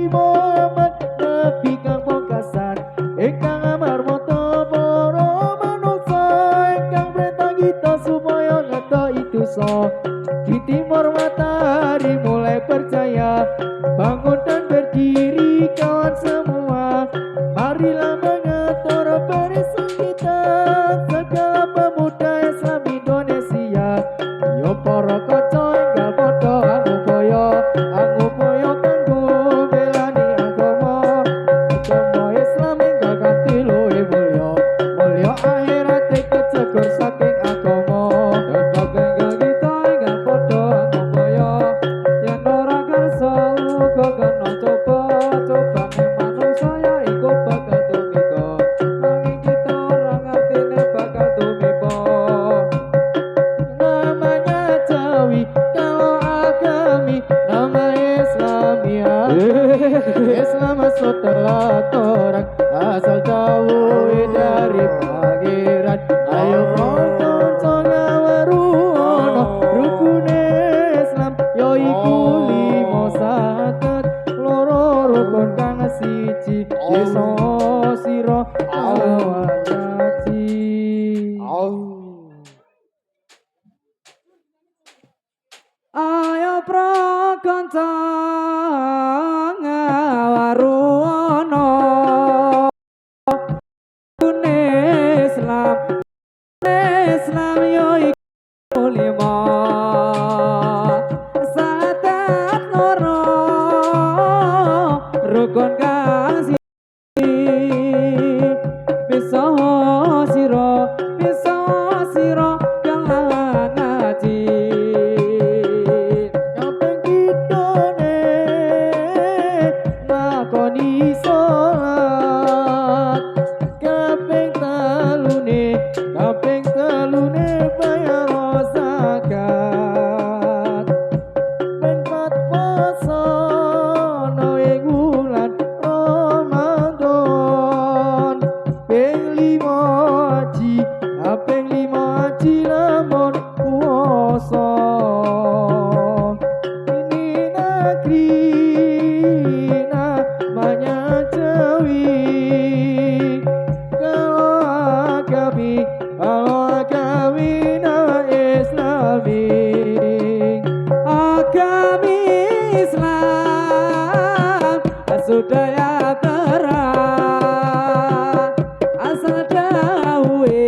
Muhammad Nabi kang pungkasan ingkang amarmata para manungsa ingkang perintah kita supaya ngetoki dosa. Di timur matahari mulai percaya, bangun dan berdiri kawan semua. Marilah mengatur barisan kita, segala pemuda Islam Indonesia. Yo para kanca enggal padha angupaya kanggo belani agama. Agama Islam enggal kanthi luwih mulya, mulya akhirat kecegur saking agama. Sebab enggal kita enggal padha angupaya, yen ora kersa uga kena coba. Cobane manungsa ya iku bakal tumiko, nanging kita ora ngertine bakal tumiko. Namanya Jawi, kalau agami nama Islamia. Islam setelah orang asal jauh dari pangeran. Ayo nonton songa waruono rukun Islam yo iku limo saket loro rukun kang siji desa sira awati. Ayo prakanca ngawaruono Islam, Islam yo iku lima sadat loro rukun kang siji bisa sira kelawan ngaji. Makoni sholat kaping telune bayar zakat, ping 4 poso no ing wulan Ramadan, ping 5 haji, kaping 5 haji lamun puasa. Ini negeri namanya Jawi, kalau agami nama Islami, agami Islam sudah ya terang, asal dawe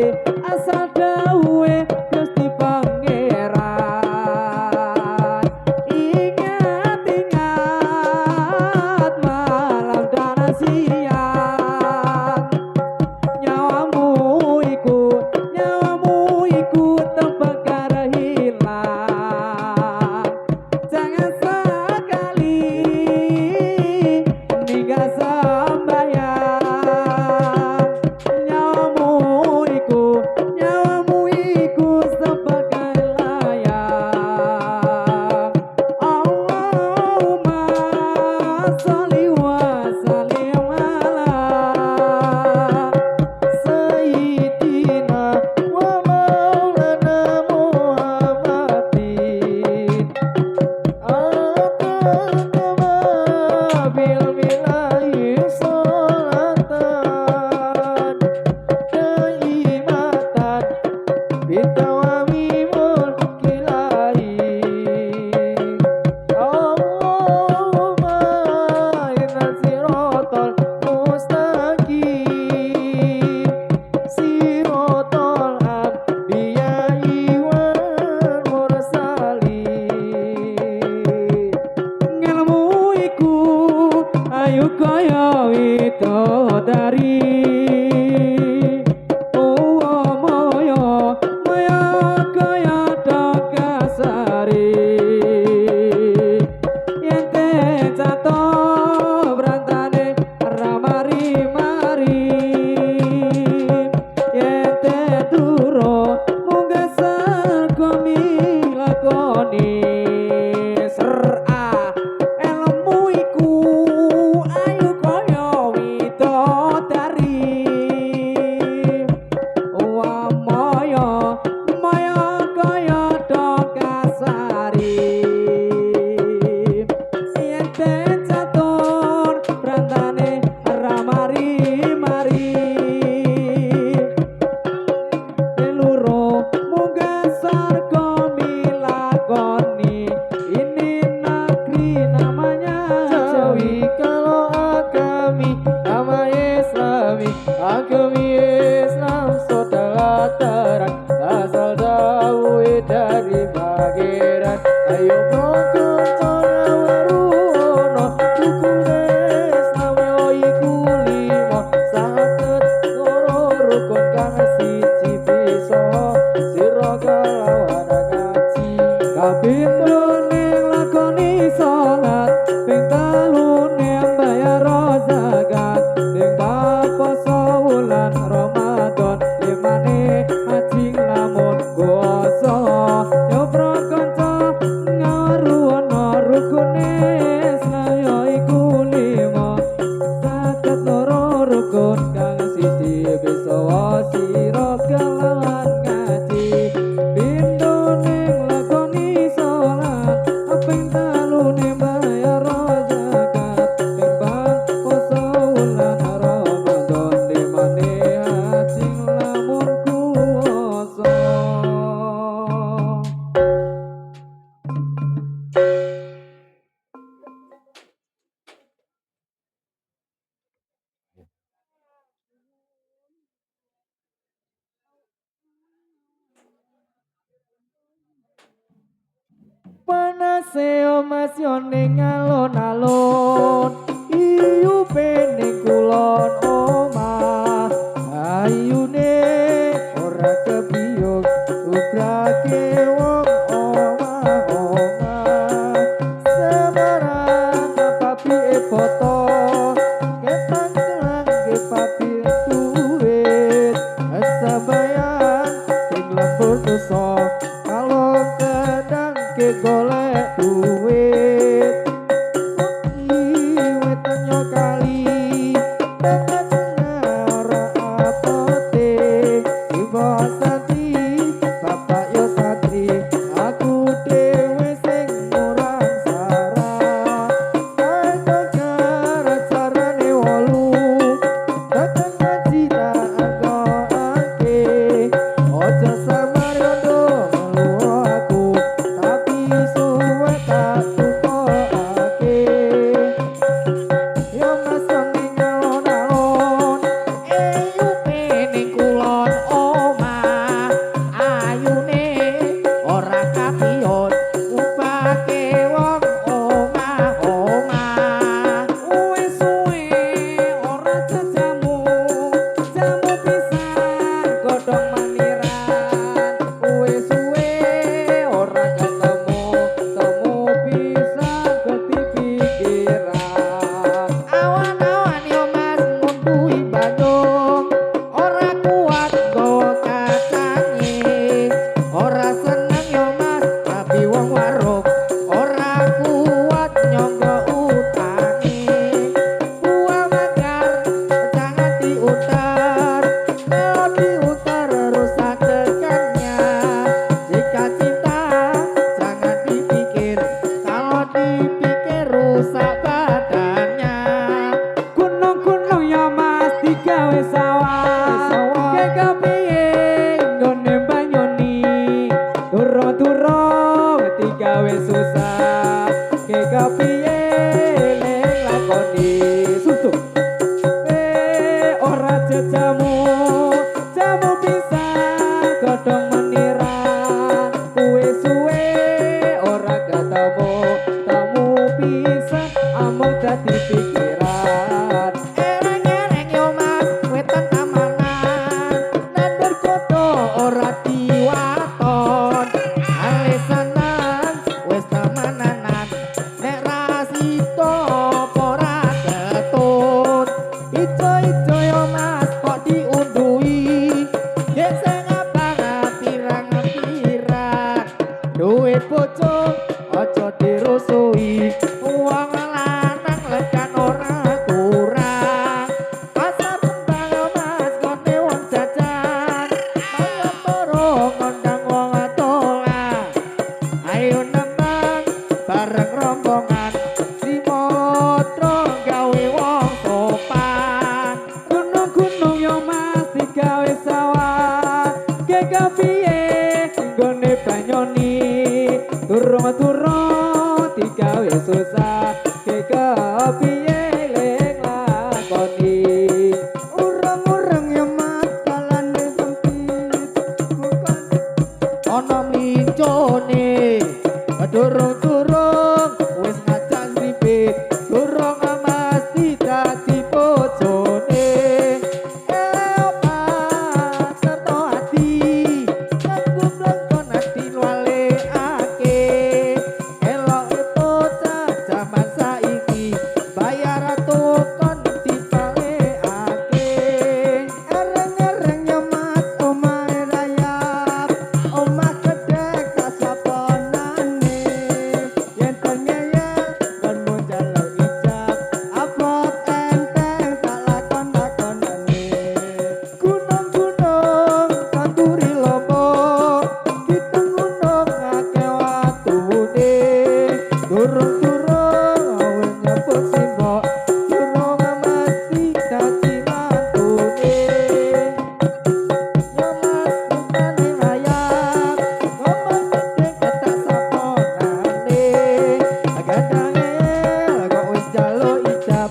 Gusti Pangeran. Ingat malam dan siang, nyawamu ikut terbakar hilang. Jangan sekali ninggal sembahyang, nyawamu ikut sebagai layang. Allahumma sholli wa sallim ala Sayyidina wa maulana Muhammadin. Ataqama bil milahi sholatan daimatan bidawami mulkilahi. Allahumma inna siratal mustaqim siratal anbiya'i wal mursalin. Ngelmu iku ayu kaya widodari, maya kaya Dokasari. Yen te jatuh brantane ramari-mari, yen te turu munggah sarga milakoni. Ilmu iku ayu kaya widodari, Jawi kalau agami nama Islami agami Islam saudara terang asal dawe dari bagiran ayo bongkong waruno rukune Islam yo iku lima saket loro rukun kang siji bisa sira kelawan ngaji kapindo ning lakoni salat ping telune bayar zakat ning bab poso wulan Ramadan limane haji lamun kuasa yo prakanca ngaruwana rukune Islam yo iku lima saket loro rukun kang siji bisa sira kelawan ngaji pindo ning lakoni salat ping telune bayar zakat ping bab poso wulan Ramadan limane haji lamun kuasa. Panaseo mas yo ning alon-alon iyupe ning kulon omah ayune ora kebiyong ugrake wong omah-omah semarang papi foto ketang kelang ke papi duit sabayan ing lembur dosa kalau kadang ke golek duit wetan yo kali tengah ora apote ibu santri bapak yo santri aku dewe sing murang sarah ada cara carane wolu datang ngaji tak agake ojo samar yondo melu aku tapi suwe tak tukokake yo masuk ning alon-alon eyupe ning kulon omah ayune ora kapiyon upake wong omah-omah wis suwe ora jajamu jamu pisan godhong maniran wis suwe ora ketemu temu pisan geti pikiran awan-awan yo mas nguntui Bandung ora kuat gowo kacange ora seneng yo mas tapi wong warung ora kuat nyonggo utange buah manggar jangan diutar kalau diutar rusak tekannya jika cinta jangan dipikir kalau dipikir rusak badannya gunung-gunung ya mas digawe sawah ke kepiye nggone banyoni durung-durung digawe susah ke kepiye ning lakoni suntuk ora jajamu jamu bisa godhong meniran kuwe suwe ora ketemu temu pisan amung dadi pikiran ereng-ereng yo mas wetan amangan nandur koto ora diwaton alesanan wis tamananan nek rasito ora ketut ijo-ijo yo mas kok diundui yen sing abang pirang-pirang duit bojo aja dirusui wong lanang lekan ora piye ling lakoni urang-urang ya mas kalane sempit bukan ana mlincone durung-durung wis ngajak ribet durung mesti dadi bojone eopat serta ati aku blengkon ati walekake elok bocah jaman saiki bayar tukon dipalekake ereng-ereng ya mas omahe rayap omah gedhek kasaponane yen tengeyel kon munjaluk ijab abot enteng tak lakon-lakonane gunung-gunung kanduri lomo pitung gunung akeh watune durung-durung awe nyebut simbok durung mesti dadi mantune ya mas bukan layar ngomong gede kata saponane gadange kok wis jaluk ijab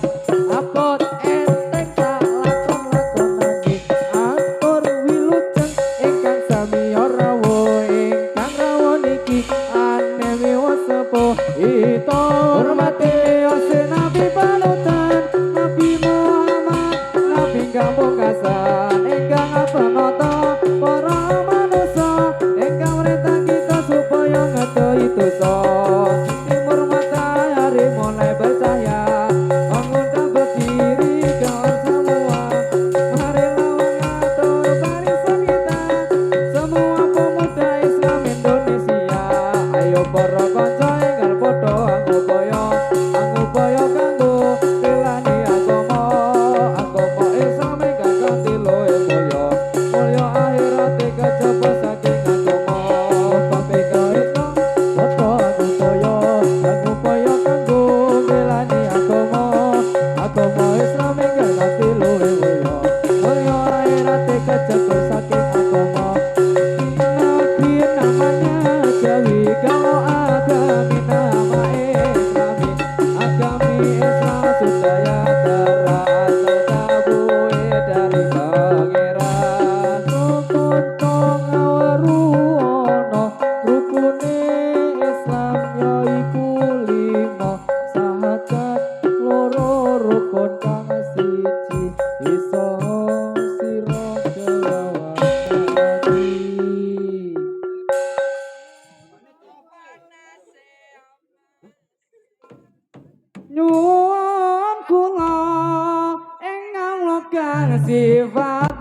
abot enteng tak lakon-lakonane atur wilujeng ingkang sami rawuh ingkang rawuh niki anemi wasepuh ito hormati ose nabi panutan nabi Muhammad nabi pungkasan ingkang penata para manusa ingkang mrentah kita supaya ngedohi dosa timur matahari mulai bercahaya bangunkan berdiri kawan semua marilah mengatur barisan kita semua pemuda Islam Indonesia ayo para kanca enggal padha angupaya kanggo belani agama Islam enggal ganti luwih mulya mulya akhirate kejaba saking agama bape kaita padha angupaya kanggo belani agama Islam enggal ganti luwih mulya mulya akhirate kejaba saking agama Nabi namanya Jawi kalau agami nama Islami agami Islam Sundaya terasal tabuhe dari pangeran rukun ngawaru ono rukune Islam yaiku 5 sahadat loro rukun kang siji iso sira kelawati nyuwun kula ing Allah kang sifat